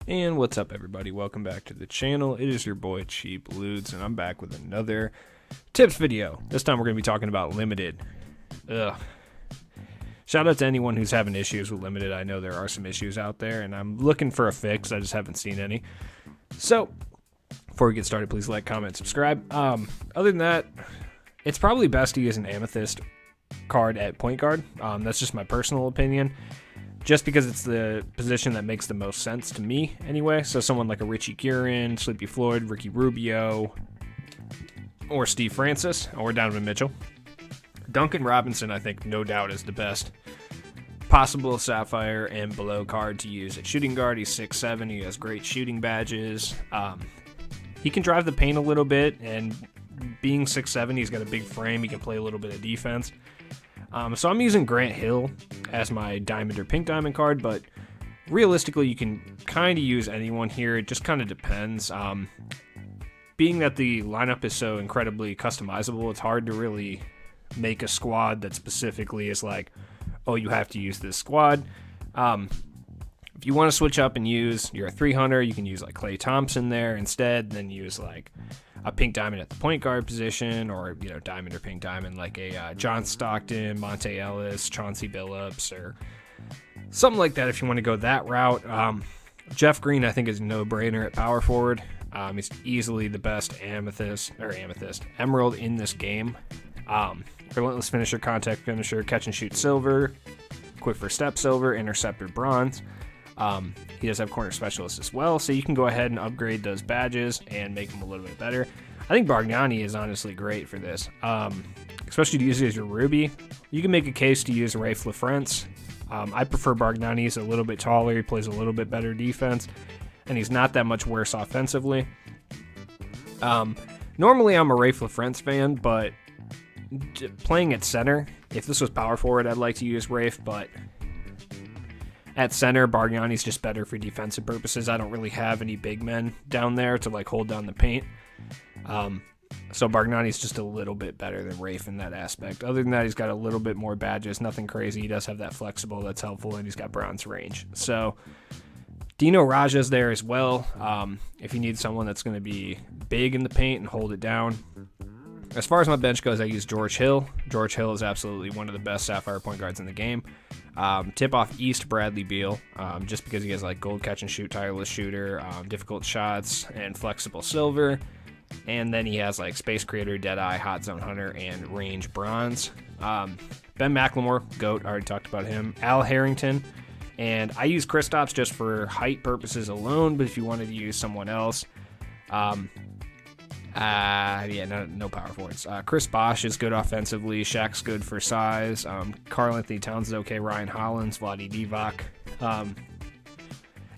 And what's up, everybody? Welcome back to the channel. It is your boy Cheap Ludes, and I'm back with another tips video. This time we're going to be talking about limited. Ugh. Shout out to anyone who's having issues with limited. I know there are some issues out there, and I'm looking for a fix. I just haven't seen any. So, before we get started, please like, comment, subscribe. Other than that, it's probably best to use an Amethyst card at point guard. That's just my personal opinion. Just because it's the position that makes the most sense to me anyway. So someone like a Richie Kieran, Sleepy Floyd, Ricky Rubio, or Steve Francis, or Donovan Mitchell. Duncan Robinson, I think, no doubt is the best possible Sapphire and below card to use at shooting guard. He's 6'7", he has great shooting badges. He can drive the paint a little bit, and being 6'7", he's got a big frame, he can play a little bit of defense. So I'm using Grant Hill as my diamond or pink diamond card, but realistically you can kind of use anyone here. It just kind of depends. Being that the lineup is so incredibly customizable, it's hard to really make a squad that specifically is like, oh, you have to use this squad. If you want to switch up and use, you're a 300, you can use like Klay Thompson there instead, then use like a pink diamond at the point guard position, or, you know, diamond or pink diamond like a John Stockton, Monte Ellis, Chauncey Billups, or something like that if you want to go that route. Jeff Green, I think, is a no-brainer at power forward. He's easily the best emerald in this game. Relentless finisher, contact finisher, catch and shoot silver, quick for step silver, interceptor bronze. He does have corner specialist as well, so you can go ahead and upgrade those badges and make them a little bit better. I think Bargnani is honestly great for this, especially to use it as your Ruby. You can make a case to use Raef LaFrentz. I prefer Bargnani. He's a little bit taller, he plays a little bit better defense, and he's not that much worse offensively. Normally I'm a Raef LaFrentz fan, but playing at center, if this was power forward, I'd like to use Raef, but at center, Bargnani's just better for defensive purposes. I don't really have any big men down there to like hold down the paint. So Bargnani's just a little bit better than Raef in that aspect. Other than that, he's got a little bit more badges, nothing crazy. He does have that flexible that's helpful, and he's got bronze range. So Dino Raja's there as well. If you need someone that's going to be big in the paint and hold it down. As far as my bench goes, I use George Hill. George Hill is absolutely one of the best Sapphire point guards in the game. Tip off East Bradley Beal, just because he has like gold catch and shoot, tireless shooter, difficult shots, and flexible silver. And then he has like Space Creator, Deadeye, Hot Zone Hunter, and Range Bronze. Ben McLemore, GOAT, I already talked about him. Al Harrington, and I use Kristaps just for height purposes alone, but if you wanted to use someone else, no power forwards. Chris Bosh is good offensively. Shaq's good for size. Karl Anthony Towns is okay. Ryan Hollins, Vlade Divac.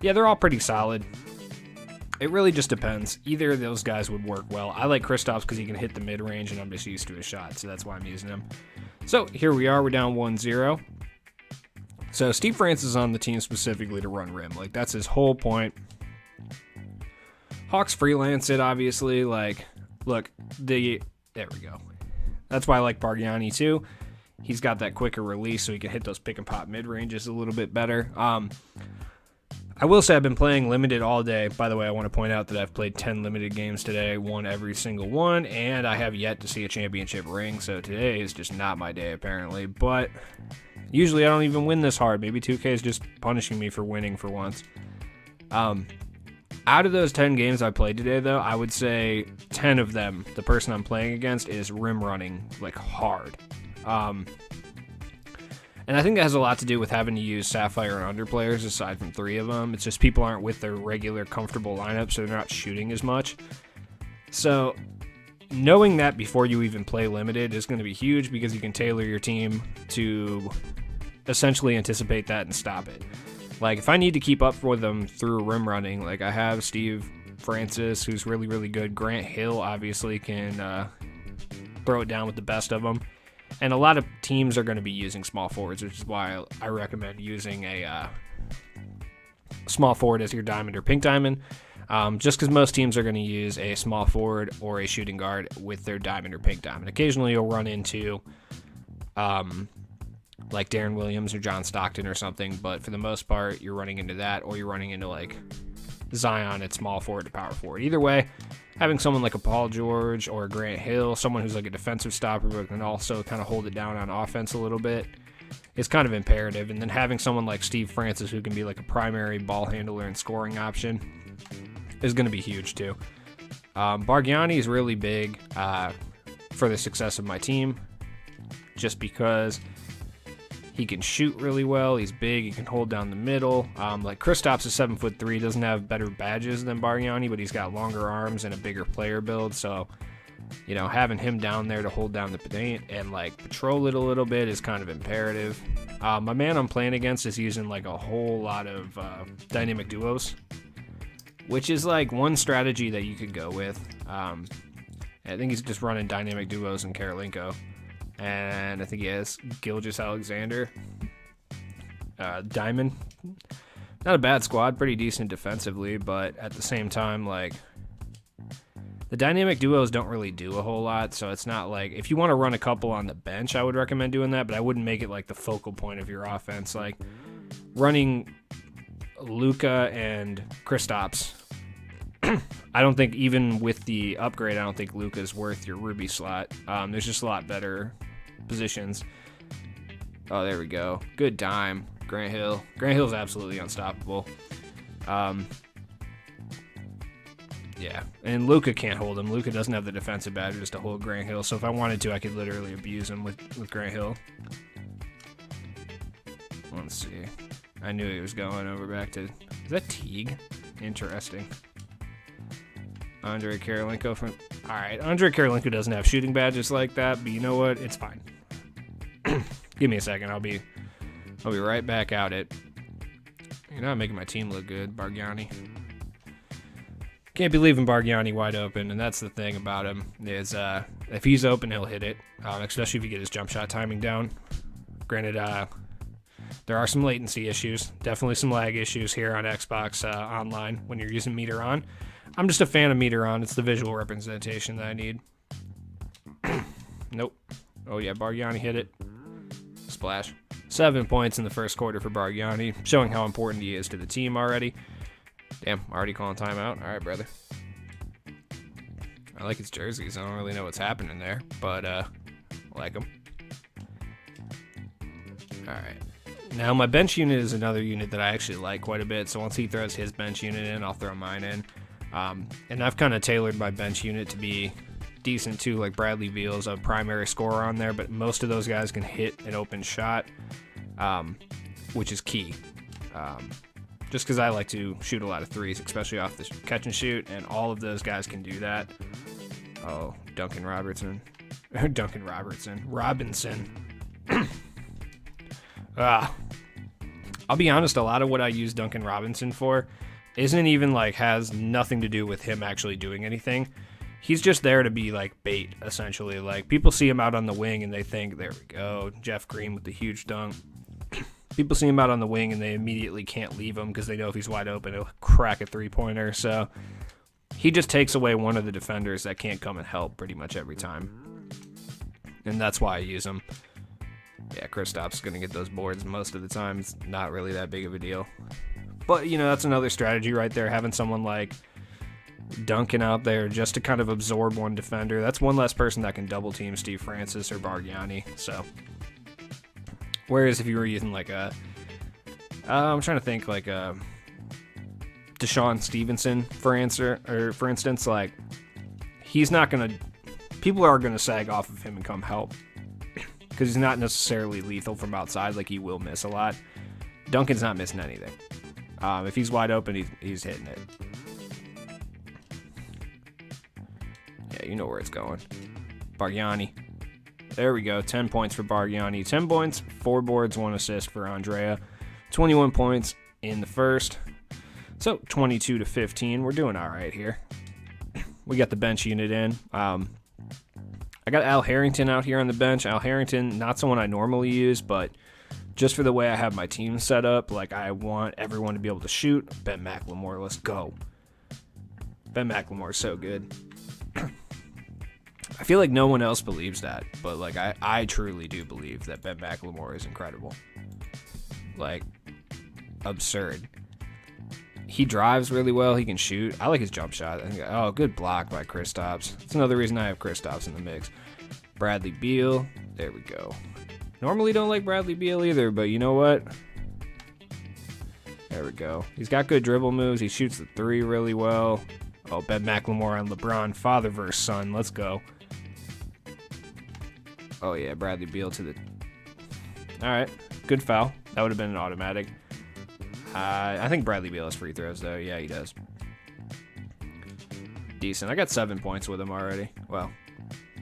They're all pretty solid. It really just depends. Either of those guys would work well. I like Kristaps because he can hit the mid-range, and I'm just used to his shot, so that's why I'm using him. So here we are. We're down 1-0. So Steve Francis is on the team specifically to run rim. Like, that's his whole point. Hawks freelance it, obviously. Like, look, there we go. That's why I like Bargnani too. He's got that quicker release, so he can hit those pick and pop mid ranges a little bit better. I will say I've been playing limited all day. By the way, I want to point out that I've played 10 limited games today, won every single one, and I have yet to see a championship ring. So today is just not my day, apparently. But usually I don't even win this hard. Maybe 2K is just punishing me for winning for once. Out of those 10 games I played today, though, I would say 10 of them, the person I'm playing against is rim running, like, hard. And I think that has a lot to do with having to use Sapphire and under players aside from 3 of them. It's just people aren't with their regular comfortable lineup, so they're not shooting as much. So knowing that before you even play limited is going to be huge, because you can tailor your team to essentially anticipate that and stop it. Like, if I need to keep up with them through rim running, like, I have Steve Francis, who's really, really good. Grant Hill, obviously, can throw it down with the best of them. And a lot of teams are going to be using small forwards, which is why I recommend using a small forward as your diamond or pink diamond. Just because most teams are going to use a small forward or a shooting guard with their diamond or pink diamond. Occasionally you'll run into like Darren Williams or John Stockton or something, but for the most part, you're running into that, or you're running into like Zion at small forward to power forward. Either way, having someone like a Paul George or a Grant Hill, someone who's like a defensive stopper but can also kind of hold it down on offense a little bit, is kind of imperative. And then having someone like Steve Francis who can be like a primary ball handler and scoring option is going to be huge too. Bargnani is really big for the success of my team, just because he can shoot really well. He's big. He can hold down the middle. Like Kristaps is 7'3", doesn't have better badges than Bargnani, but he's got longer arms and a bigger player build. So, you know, having him down there to hold down the paint and like patrol it a little bit is kind of imperative. My man I'm playing against is using like a whole lot of dynamic duos, which is like one strategy that you could go with. I think he's just running dynamic duos in Karolinko. And I think he has Gilgeous-Alexander. Diamond. Not a bad squad, pretty decent defensively, but at the same time, like, the dynamic duos don't really do a whole lot, so it's not like, if you want to run a couple on the bench, I would recommend doing that, but I wouldn't make it like the focal point of your offense. Like, running Luka and Kristaps, I don't think, even with the upgrade, I don't think Luka's worth your Ruby slot. There's just a lot better positions. Oh, there we go. Good dime. Grant Hill. Grant Hill's absolutely unstoppable. Yeah, and Luka can't hold him. Luka doesn't have the defensive badges to hold Grant Hill, so if I wanted to, I could literally abuse him with Grant Hill. Let's see. I knew he was going over back to... Is that Teague? Interesting. Andre Karolinko from... Alright, Andre Karolinko doesn't have shooting badges like that, but you know what? It's fine. Give me a second. I'll be right back at it. You're not making my team look good, Bargnani. Can't be leaving Bargnani wide open, and that's the thing about him, is if he's open, he'll hit it, especially if you get his jump shot timing down. Granted, there are some latency issues, definitely some lag issues here on Xbox Online when you're using Meter On. I'm just a fan of Meter On. It's the visual representation that I need. Nope. Oh yeah, Bargnani hit it. Splash. 7 points in the first quarter for Bargnani, showing how important he is to the team already. Damn, already calling timeout. All right, brother. I like his jerseys. I don't really know what's happening there, but I like them. All right. Now, my bench unit is another unit that I actually like quite a bit, so once he throws his bench unit in, I'll throw mine in. And I've kind of tailored my bench unit to be decent too. Like Bradley Beal's a primary scorer on there, but most of those guys can hit an open shot, which is key. Just because I like to shoot a lot of threes, especially off the catch and shoot, and all of those guys can do that. Oh, Robinson. I'll be honest, a lot of what I use Duncan Robinson for isn't even like, has nothing to do with him actually doing anything. He's just there to be like bait, essentially. Like, people see him out on the wing and they think, there we go, Jeff Green with the huge dunk. People see him out on the wing and they immediately can't leave him because they know if he's wide open, he'll crack a three-pointer. So he just takes away one of the defenders that can't come and help pretty much every time. And that's why I use him. Yeah, Kristaps is going to get those boards most of the time. It's not really that big of a deal. But, you know, that's another strategy right there, having someone like Duncan out there just to kind of absorb one defender. That's one less person that can double team Steve Francis or Bargnani. So, whereas if you were using like a, I'm trying to think, like a Deshaun Stevenson for instance, like, he's not going to, people are going to sag off of him and come help because he's not necessarily lethal from outside. Like, he will miss a lot. Duncan's not missing anything. If he's wide open, he's hitting it. Yeah, you know where it's going. Bargnani. There we go. 10 points for Bargnani. 10 points, 4 boards, 1 assist for Andrea. 21 points in the first. So 22-15. We're doing all right here. We got the bench unit in. I got Al Harrington out here on the bench. Al Harrington, not someone I normally use, but just for the way I have my team set up, like, I want everyone to be able to shoot. Ben McLemore, let's go. Ben McLemore is so good. I feel like no one else believes that, but like I truly do believe that Ben McLemore is incredible. Like, absurd. He drives really well. He can shoot. I like his jump shot. Oh, good block by Kristaps. That's another reason I have Kristaps in the mix. Bradley Beal. There we go. Normally don't like Bradley Beal either, but you know what? There we go. He's got good dribble moves. He shoots the three really well. Oh, Ben McLemore on LeBron. Father versus son. Let's go. Oh, yeah. Bradley Beal to the... All right. Good foul. That would have been an automatic. I think Bradley Beal has free throws, though. Yeah, he does. Decent. I got 7 points with him already. Well,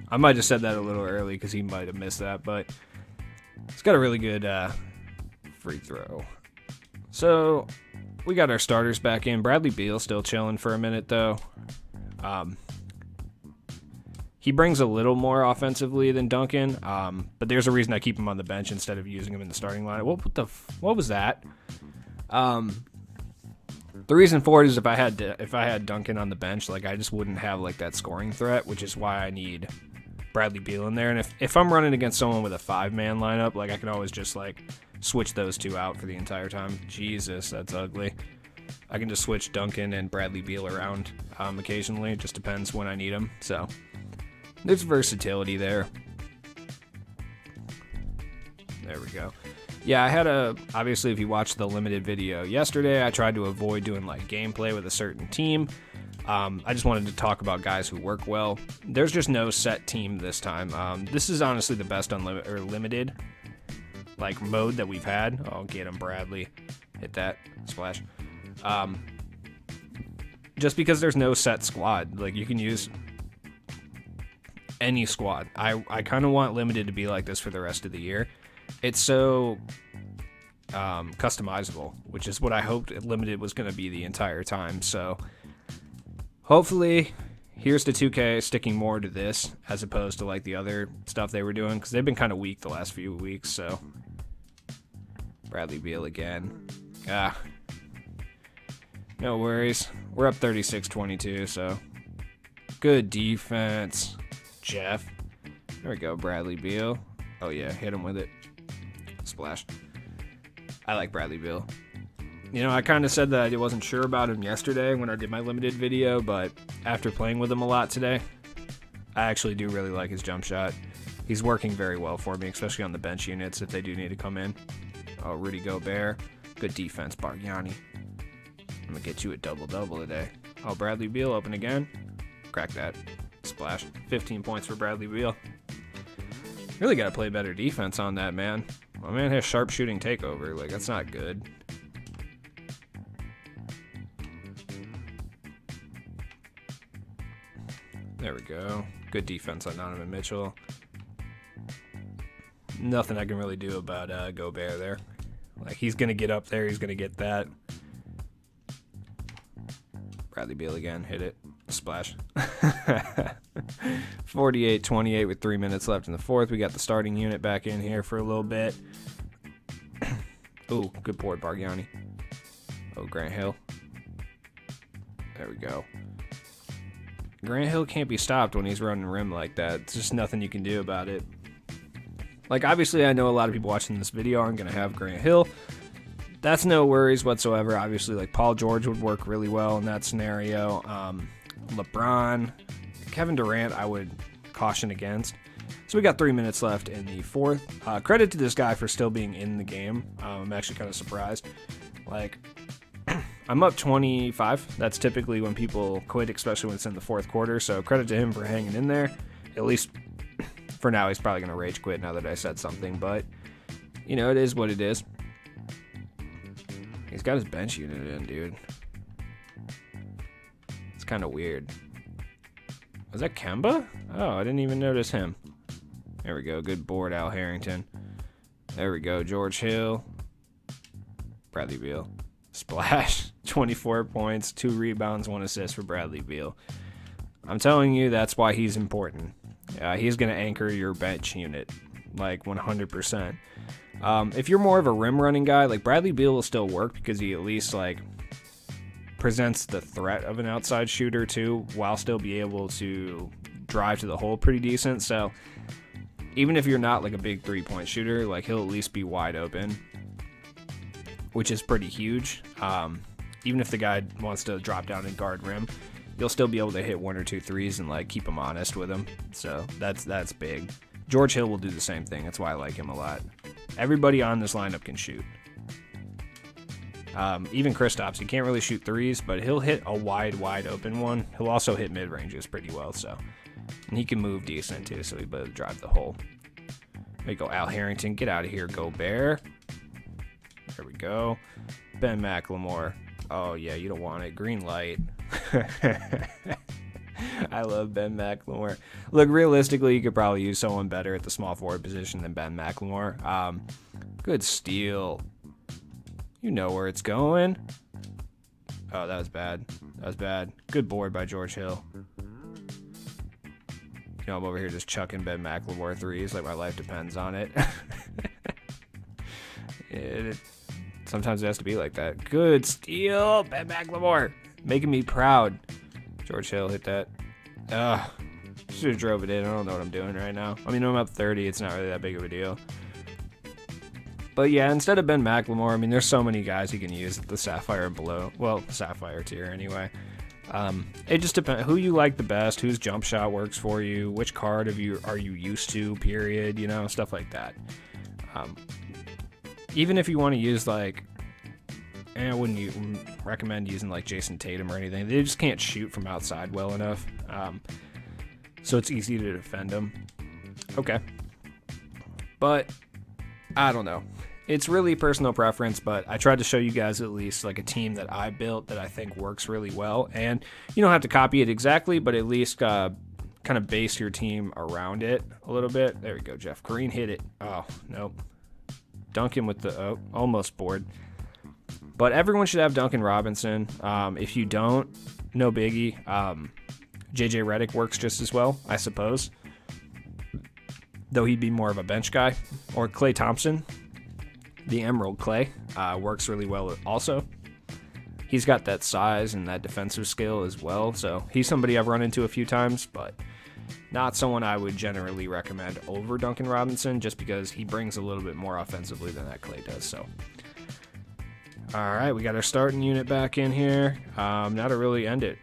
I might have said that a little early because he might have missed that, but he's got a really good free throw. So we got our starters back in. Bradley Beal still chilling for a minute, though. He brings a little more offensively than Duncan, but there's a reason I keep him on the bench instead of using him in the starting lineup. What was that? The reason for it is if I had Duncan on the bench, like I just wouldn't have like that scoring threat, which is why I need Bradley Beal in there. And if I'm running against someone with a 5-man lineup, like I can always just like switch those two out for the entire time. Jesus, that's ugly. I can just switch Duncan and Bradley Beal around occasionally. It just depends when I need them. So there's versatility there. There we go. Yeah, I had obviously if you watched the limited video yesterday, I tried to avoid doing like gameplay with a certain team. I just wanted to talk about guys who work well. There's just no set team this time. This is honestly the best limited like mode that we've had. Oh, get him, Bradley. Hit that. Splash. Just because there's no set squad. Like you can use any squad. I kind of want limited to be like this for the rest of the year. It's so customizable, which is what I hoped limited was going to be the entire time. So hopefully here's to 2K sticking more to this as opposed to like the other stuff they were doing, because they've been kind of weak the last few weeks. So Bradley Beal again. No worries. We're up 36-22, so good defense, Jeff. There we go, Bradley Beal. Oh yeah, hit him with it. Splash. I like Bradley Beal. You know, I kind of said that I wasn't sure about him yesterday when I did my limited video, but after playing with him a lot today, I actually do really like his jump shot. He's working very well for me, especially on the bench units if they do need to come in. Oh, Rudy Gobert. Good defense, Bargnani. I'm going to get you a double-double today. Oh, Bradley Beal open again. Crack that. Splash. 15 points for Bradley Beal. Really got to play better defense on that, man. My man has sharp shooting takeover. Like, that's not good. There we go. Good defense on Donovan Mitchell. Nothing I can really do about Gobert there. Like, he's going to get up there. He's going to get that. Bradley Beal again. Hit it. Splash. 48-28 with 3 minutes left in the fourth. We got the starting unit back in here for a little bit. Ooh, good board, Bargnani. Oh, Grant Hill. There we go. Grant Hill can't be stopped when he's running rim like that. It's just nothing you can do about it. Like, obviously, I know a lot of people watching this video aren't going to have Grant Hill. That's no worries whatsoever. Obviously, like, Paul George would work really well in that scenario. LeBron, Kevin Durant, I would caution against. So we got 3 minutes left in the fourth. Credit to this guy for still being in the game. I'm actually kind of surprised. Like, I'm up 25. That's typically when people quit, especially when it's in the fourth quarter. So credit to him for hanging in there. At least for now, he's probably going to rage quit now that I said something. But, you know, it is what it is. He's got his bench unit in, dude. It's kind of weird. Was that Kemba? Oh, I didn't even notice him. There we go. Good board, Al Harrington. There we go. George Hill. Bradley Beal. Splash. 24 points, 2 rebounds, 1 assist for Bradley Beal. I'm telling you, that's why he's important. He's going to anchor your bench unit, like 100%. If you're more of a rim running guy, like Bradley Beal will still work because he at least like presents the threat of an outside shooter too, while still be able to drive to the hole pretty decent. So even if you're not like a big 3-point shooter, like he'll at least be wide open, which is pretty huge. even if the guy wants to drop down and guard rim, you'll still be able to hit 1 or 2 threes and like keep him honest with him. So that's big. George Hill will do the same thing. That's why I like him a lot. Everybody on this lineup can shoot. Even Kristaps, he can't really shoot threes, but he'll hit a wide open one. He'll also hit mid ranges pretty well. So, and he can move decent too. So he'll be able to drive the hole. There you go, Al Harrington. Get out of here, Gobert. There we go. Ben McLemore. Oh, yeah, you don't want it. Green light. I love Ben McLemore. Look, realistically, you could probably use someone better at the small forward position than Ben McLemore. Good steal. You know where it's going. Oh, that was bad. That was bad. Good board by George Hill. You know, I'm over here just chucking Ben McLemore threes like my life depends on it. Sometimes it has to be like that. Good steal, Ben McLemore. Making me proud. George Hill hit that. Should have drove it in. I don't know what I'm doing right now. I mean, I'm up 30. It's not really that big of a deal. But yeah, instead of Ben McLemore, I mean, there's so many guys you can use at the Sapphire and below. Well, Sapphire tier anyway. It just depends who you like the best, whose jump shot works for you, which card are you used to, period, you know, stuff like that. Even if you want to use like, I wouldn't recommend using like Jason Tatum or anything. They just can't shoot from outside well enough. So it's easy to defend them. Okay. But I don't know. It's really personal preference, but I tried to show you guys at least like a team that I built that I think works really well. And you don't have to copy it exactly, but at least kind of base your team around it a little bit. There we go, Jeff Green hit it. Oh, nope. Duncan with the, almost board. But everyone should have Duncan Robinson. If you don't, no biggie. JJ Redick works just as well, I suppose. Though he'd be more of a bench guy. Or Klay Thompson, the Emerald Clay, works really well also. He's got that size and that defensive skill as well. So he's somebody I've run into a few times, but not someone I would generally recommend over Duncan Robinson just because he brings a little bit more offensively than that Clay does. So, all right, we got our starting unit back in here. Now to really end it,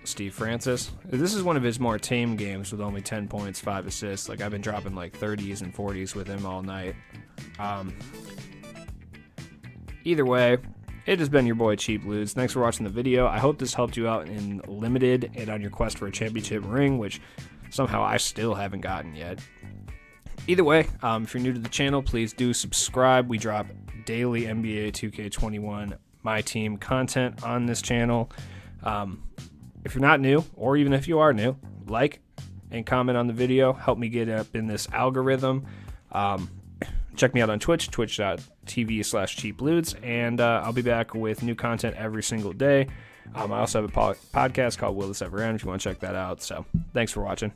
Steve Francis. This is one of his more tame games with only 10 points, 5 assists. Like I've been dropping like 30s and 40s with him all night. Either way, it has been your boy Cheap Ludes. Thanks for watching the video. I hope this helped you out in Limited and on your quest for a championship ring, which somehow I still haven't gotten yet. Either way, if you're new to the channel, please do subscribe. We drop daily NBA 2K21 My Team content on this channel. If you're not new, or even if you are new, like and comment on the video. Help me get up in this algorithm. Check me out on Twitch, twitch.tv/cheapludes, and I'll be back with new content every single day. I also have a podcast called Will This Ever End if you want to check that out. So thanks for watching.